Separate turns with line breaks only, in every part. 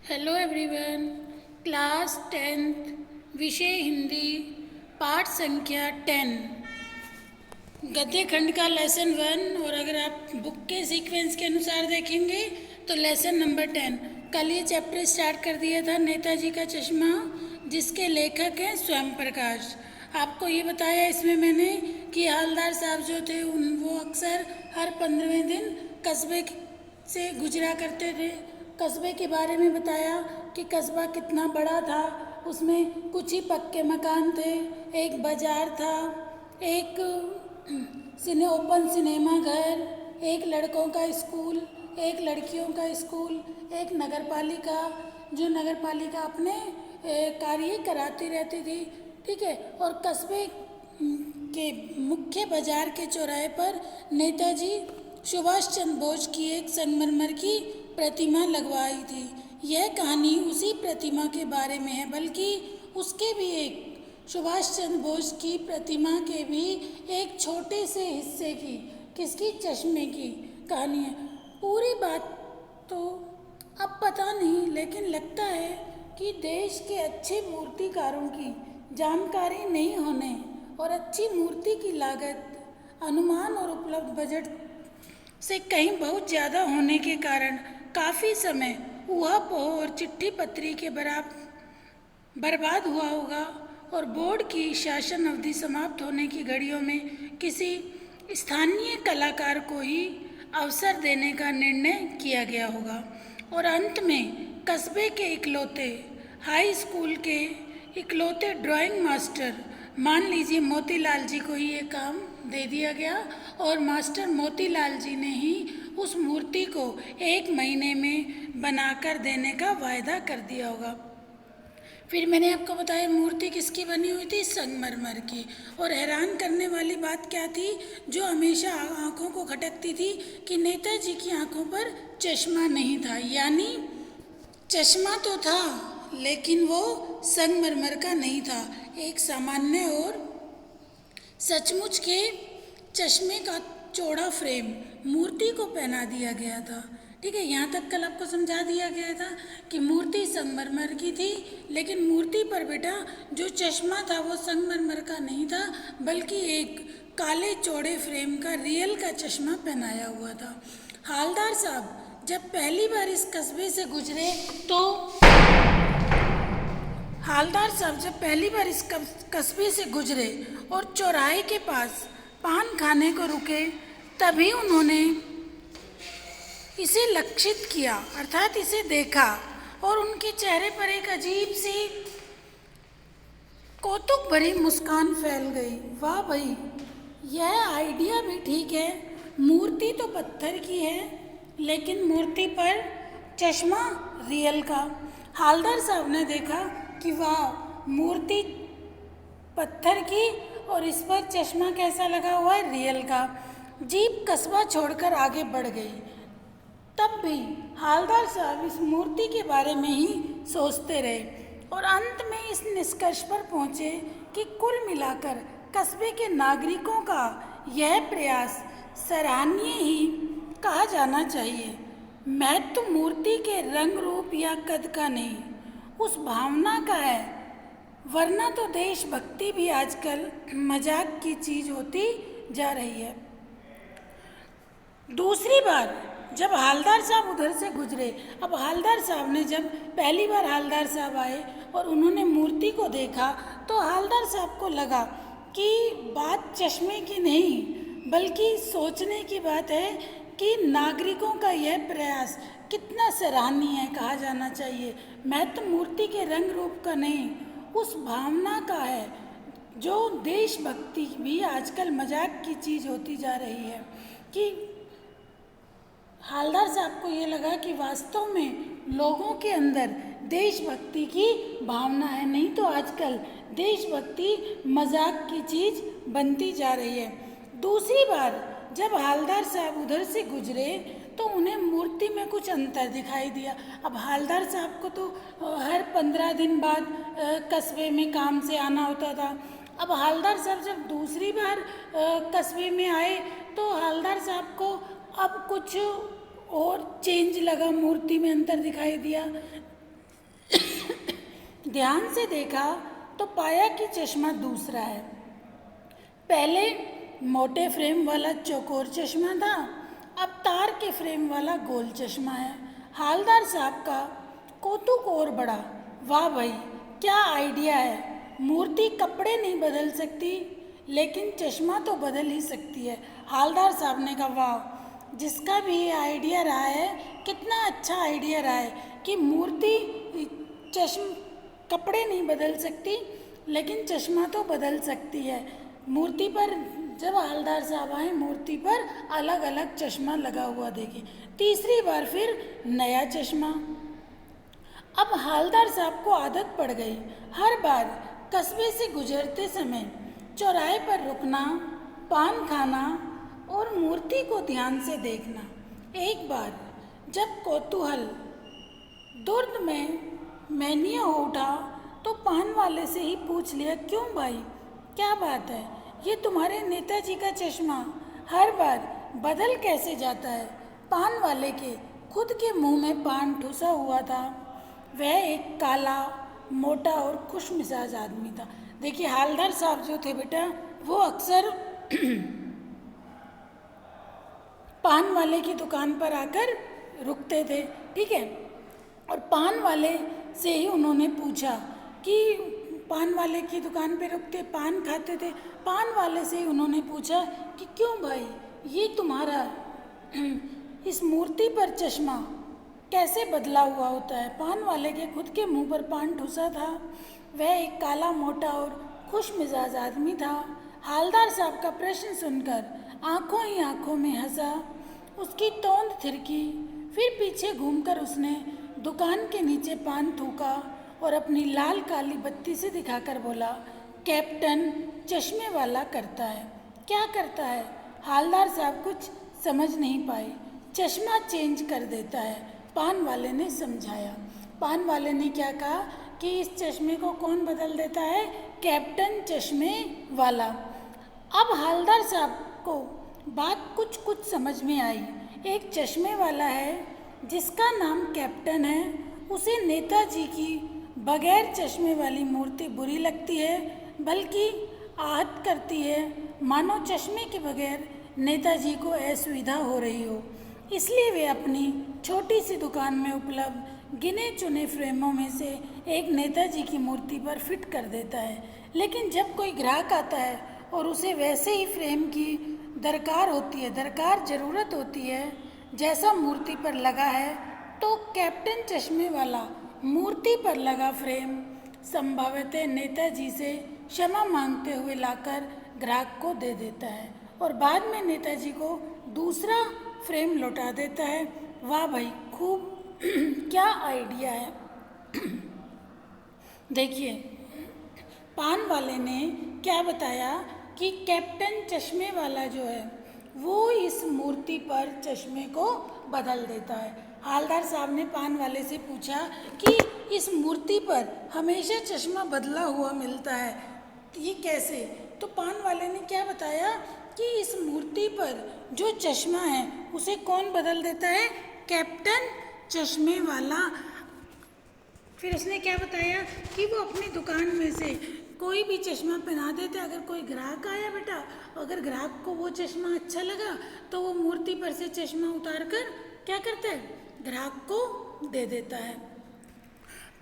Hello everyone. Class 10th विषय हिंदी पाठ संख्या 10 गद्य खंड का लेसन 1। और अगर आप बुक के सीक्वेंस के अनुसार देखेंगे तो लेसन नंबर 10। कल ये चैप्टर स्टार्ट कर दिया था नेताजी का चश्मा, जिसके लेखक हैं स्वयं प्रकाश। आपको ये बताया इसमें मैंने कि हवलदार साहब जो थे वो अक्सर हर 15वें दिन कस्बे से गुजरा करते थे। कस्बे के बारे में बताया कि कस्बा कितना बड़ा था, उसमें कुछ ही पक्के मकान थे, एक बाजार था, एक ओपन सिनेमा घर, एक लड़कों का स्कूल, एक लड़कियों का स्कूल, एक नगरपालिका जो नगरपालिका अपने कार्य कराती रहती थी। ठीक है। और कस्बे के मुख्य बाजार के चौराहे पर नेताजी सुभाष चंद्र बोस की एक संगमरमर की प्रतिमा लगवाई थी। यह कहानी उसी प्रतिमा के बारे में है, बल्कि उसके भी एक सुभाष चंद्र बोस की प्रतिमा के भी एक छोटे से हिस्से की, किसकी, चश्मे की कहानी है। पूरी बात तो अब पता नहीं, लेकिन लगता है कि देश के अच्छे मूर्तिकारों की जानकारी नहीं होने और अच्छी मूर्ति की लागत अनुमान और उपलब्ध बजट से कहीं बहुत ज़्यादा होने के कारण काफ़ी समय ऊहापोह और चिट्ठी पत्री के बर्बाद हुआ होगा और बोर्ड की शासन अवधि समाप्त होने की घड़ियों में किसी स्थानीय कलाकार को ही अवसर देने का निर्णय किया गया होगा और अंत में कस्बे के इकलौते हाई स्कूल के इकलौते ड्राइंग मास्टर, मान लीजिए मोतीलाल जी को ही ये काम दे दिया गया और मास्टर मोतीलाल जी ने ही उस मूर्ति को 1 महीने में बनाकर देने का वायदा कर दिया होगा। फिर मैंने आपको बताया मूर्ति किसकी बनी हुई थी, संगमरमर की। और हैरान करने वाली बात क्या थी, जो हमेशा आँखों को खटकती थी कि नेताजी की आँखों पर चश्मा नहीं था। यानी चश्मा तो था लेकिन वो संगमरमर का नहीं था, एक सामान्य और सचमुच के चश्मे का चौड़ा फ्रेम मूर्ति को पहना दिया गया था। ठीक है। यहाँ तक कल आपको समझा दिया गया था कि मूर्ति संगमरमर की थी, लेकिन मूर्ति पर बेटा जो चश्मा था वो संगमरमर का नहीं था, बल्कि एक काले चौड़े फ्रेम का रियल का चश्मा पहनाया हुआ था। हवलदार साहब जब पहली बार इस कस्बे से गुजरे तो हवलदार साहब जब पहली बार इस कस्बे से गुजरे और चौराहे के पास पान खाने को रुके, तभी उन्होंने इसे लक्षित किया, अर्थात इसे देखा और उनके चेहरे पर एक अजीब सी कौतुक भरी मुस्कान फैल गई। वाह भाई, यह आइडिया भी ठीक है। मूर्ति तो पत्थर की है लेकिन मूर्ति पर चश्मा रियल का। हवलदार साहब ने देखा कि वाह, मूर्ति पत्थर की और इस पर चश्मा कैसा लगा हुआ है, रियल का। जीप कस्बा छोड़कर आगे बढ़ गई। तब भी हवलदार साहब इस मूर्ति के बारे में ही सोचते रहे और अंत में इस निष्कर्ष पर पहुँचे कि कुल मिलाकर कस्बे के नागरिकों का यह प्रयास सराहनीय ही कहा जाना चाहिए। महत्व तो मूर्ति के रंग रूप या कद का नहीं, उस भावना का है, वरना तो देशभक्ति भी आजकल मजाक की चीज़ होती जा रही है। दूसरी बार जब हवलदार साहब उधर से गुजरे, अब हवलदार साहब ने जब पहली बार हवलदार साहब आए और उन्होंने मूर्ति को देखा तो हवलदार साहब को लगा कि बात चश्मे की नहीं बल्कि सोचने की बात है कि नागरिकों का यह प्रयास कितना सराहनीय है, कहा जाना चाहिए। महत्व मूर्ति के रंग रूप का नहीं, उस भावना का है, जो देशभक्ति भी आजकल मजाक की चीज़ होती जा रही है। कि हवलदार साहब को ये लगा कि वास्तव में लोगों के अंदर देशभक्ति की भावना है, नहीं तो आजकल देशभक्ति मजाक की चीज़ बनती जा रही है। दूसरी बार जब हवलदार साहब उधर से गुजरे तो उन्हें मूर्ति में कुछ अंतर दिखाई दिया। अब हवलदार साहब को तो हर 15 दिन बाद कस्बे में काम से आना होता था। अब हवलदार साहब जब दूसरी बार कस्बे में आए तो हवलदार साहब को अब कुछ और चेंज लगा, मूर्ति में अंतर दिखाई दिया। ध्यान से देखा तो पाया कि चश्मा दूसरा है। पहले मोटे फ्रेम वाला चौकोर चश्मा था, अब तार के फ्रेम वाला गोल चश्मा है। हालदार साहब का कौतुक और बढ़ा। वाह भाई, क्या आइडिया है। मूर्ति कपड़े नहीं बदल सकती, लेकिन चश्मा तो बदल ही सकती है। हालदार साहब ने कहा, वाह, जिसका भी ये आइडिया रहा है, कितना अच्छा आइडिया रहा है कि मूर्ति कपड़े नहीं बदल सकती, लेकिन चश्मा तो बदल सकती है। मूर्ति पर जब हालदार साहब आए, मूर्ति पर अलग अलग चश्मा लगा हुआ देखे। तीसरी बार फिर नया चश्मा। अब हालदार साहब को आदत पड़ गई, हर बार कस्बे से गुजरते समय चौराहे पर रुकना, पान खाना और मूर्ति को ध्यान से देखना। एक बार जब कौतूहल दुर्द में मैनिया हो उठा तो पान वाले से ही पूछ लिया, क्यों भाई, क्या बात है, ये तुम्हारे नेताजी का चश्मा हर बार बदल कैसे जाता है। पान वाले के खुद के मुंह में पान ठुसा हुआ था। वह एक काला, मोटा और खुश मिजाज आदमी था। देखिए, हालदार साहब जो थे बेटा, वो अक्सर पान वाले की दुकान पर आकर रुकते थे, ठीक है। और पान वाले से ही उन्होंने पूछा कि पान वाले की दुकान पे रुकते, पान खाते थे। पान वाले से ही उन्होंने पूछा कि क्यों भाई, ये तुम्हारा इस मूर्ति पर चश्मा कैसे बदला हुआ होता है। पान वाले के खुद के मुंह पर पान ठुसा था। वह एक काला, मोटा और खुश मिजाज आदमी था। हालदार साहब का प्रश्न सुनकर आंखों ही आंखों में हंसा। उसकी तोंद थिरकी, फिर पीछे घूमकर उसने दुकान के नीचे पान थूका और अपनी लाल काली बत्ती से दिखाकर बोला, कैप्टन चश्मे वाला करता है। क्या करता है? हालदार साहब कुछ समझ नहीं पाए। चश्मा चेंज कर देता है, पान वाले ने समझाया। पान वाले ने क्या कहा कि इस चश्मे को कौन बदल देता है? कैप्टन चश्मे वाला। अब हालदार साहब को बात कुछ समझ में आई। एक चश्मे वाला है जिसका नाम कैप्टन है, उसे नेताजी की बगैर चश्मे वाली मूर्ति बुरी लगती है, बल्कि आहत करती है, मानो चश्मे के बगैर नेताजी को असुविधा हो रही हो। इसलिए वे अपनी छोटी सी दुकान में उपलब्ध गिने चुने फ्रेमों में से एक नेताजी की मूर्ति पर फिट कर देता है। लेकिन जब कोई ग्राहक आता है और उसे वैसे ही फ्रेम की ज़रूरत होती है जैसा मूर्ति पर लगा है, तो कैप्टन चश्मे वाला मूर्ति पर लगा फ्रेम संभवतः नेताजी से क्षमा मांगते हुए लाकर ग्राहक को दे देता है और बाद में नेताजी को दूसरा फ्रेम लौटा देता है। वाह भाई, खूब क्या आइडिया है। देखिए, पान वाले ने क्या बताया कि कैप्टन चश्मे वाला जो है वो इस मूर्ति पर चश्मे को बदल देता है। हालदार साहब ने पान वाले से पूछा कि इस मूर्ति पर हमेशा चश्मा बदला हुआ मिलता है, ये कैसे? तो पान वाले ने क्या बताया कि इस मूर्ति पर जो चश्मा है उसे कौन बदल देता है? कैप्टन चश्मे वाला। फिर उसने क्या बताया कि वो अपनी दुकान में से कोई भी चश्मा पहना देते। अगर कोई ग्राहक आया बेटा, अगर ग्राहक को वो चश्मा अच्छा लगा तो वो मूर्ति पर से चश्मा उतार कर क्या करता है? ग्राहक को दे देता है।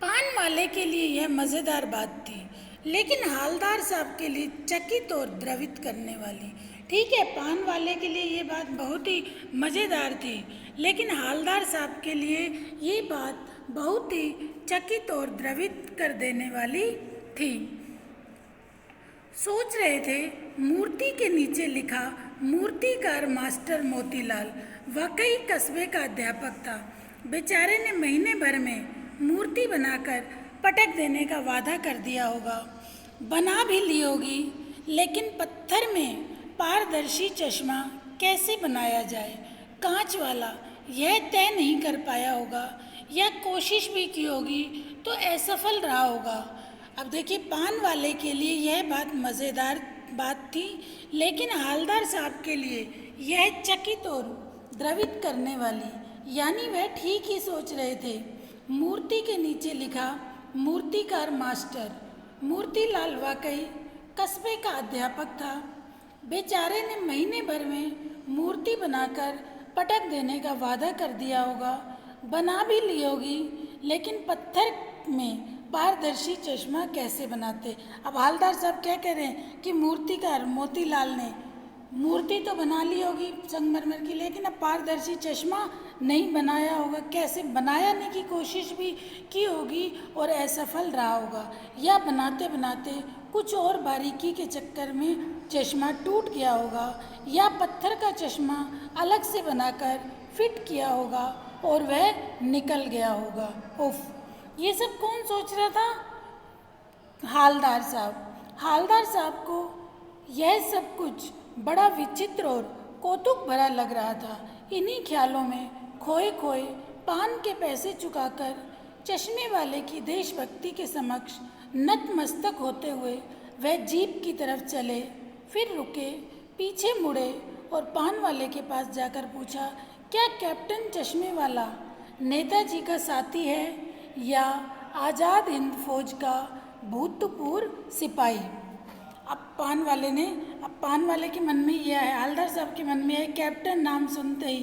पान वाले के लिए यह मज़ेदार बात थी, लेकिन हालदार साहब के लिए चकित और द्रवित करने वाली। ठीक है, पान वाले के लिए ये बात बहुत ही मज़ेदार थी, लेकिन हालदार साहब के लिए ये बात बहुत ही चकित और द्रवित कर देने वाली थी। सोच रहे थे, मूर्ति के नीचे लिखा मूर्तिकार मास्टर मोतीलाल वाकई कस्बे का अध्यापक था। बेचारे ने महीने भर में मूर्ति बनाकर पटक देने का वादा कर दिया होगा, बना भी ली होगी, लेकिन पत्थर में पारदर्शी चश्मा कैसे बनाया जाए, कांच वाला, यह तय नहीं कर पाया होगा, या कोशिश भी की होगी तो असफल रहा होगा। अब देखिए, पान वाले के लिए यह बात मज़ेदार बात थी, लेकिन हालदार साहब के लिए यह चकित और द्रवित करने वाली, यानी वह ठीक ही सोच रहे थे। मूर्ति के नीचे लिखा मूर्तिकार मास्टर। मूर्तिलाल वाकई कस्बे का अध्यापक था। बेचारे ने महीने भर में मूर्ति बनाकर पटक देने का वादा कर दिया होगा, बना भी ली होगी, लेकिन पत्थर में पारदर्शी चश्मा कैसे बनाते। अब हालदार साहब क्या कह रहे हैं कि मूर्तिकार मोतीलाल ने मूर्ति तो बना ली होगी संगमरमर की, लेकिन अब पारदर्शी चश्मा नहीं बनाया होगा। कैसे बनाने की कोशिश भी की होगी और असफल रहा होगा, या बनाते बनाते कुछ और बारीकी के चक्कर में चश्मा टूट गया होगा, या पत्थर का चश्मा अलग से बनाकर फिट किया होगा और वह निकल गया होगा। उफ, ये सब कौन सोच रहा था? हालदार साहब। हालदार साहब को यह सब कुछ बड़ा विचित्र और कौतुक भरा लग रहा था। इन्हीं ख्यालों में खोए खोए पान के पैसे चुकाकर चश्मे वाले की देशभक्ति के समक्ष नतमस्तक होते हुए वह जीप की तरफ चले, फिर रुके, पीछे मुड़े और पान वाले के पास जाकर पूछा, क्या कैप्टन चश्मे वाला नेताजी का साथी है या आज़ाद हिंद फौज का भूतपूर्व सिपाही? अब पान वाले के मन में यह है, हालदार साहब के मन में है कैप्टन नाम सुनते ही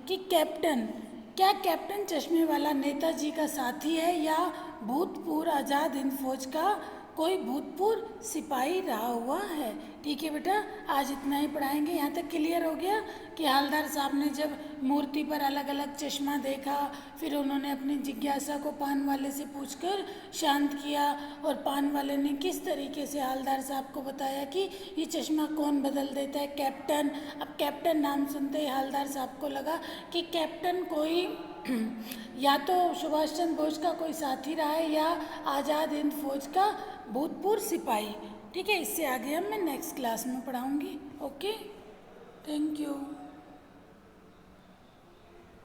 कि क्या कैप्टन चश्मे वाला नेताजी का साथी है या भूतपूर्व आज़ाद हिंद फौज का कोई भूतपूर्व सिपाही रहा हुआ है। ठीक है बेटा, आज इतना ही पढ़ाएंगे। यहाँ तक क्लियर हो गया कि हालदार साहब ने जब मूर्ति पर अलग अलग चश्मा देखा, फिर उन्होंने अपनी जिज्ञासा को पान वाले से पूछकर शांत किया, और पान वाले ने किस तरीके से हालदार साहब को बताया कि ये चश्मा कौन बदल देता है, कैप्टन। अब कैप्टन नाम सुनते ही हालदार साहब को लगा कि कैप्टन कोई या तो सुभाष चंद्र बोस का कोई साथी रहा है या आज़ाद हिंद फौज का भूतपूर्व सिपाही। ठीक है, इससे आगे हम मैं नेक्स्ट क्लास में पढ़ाऊँगी। Okay, thank you.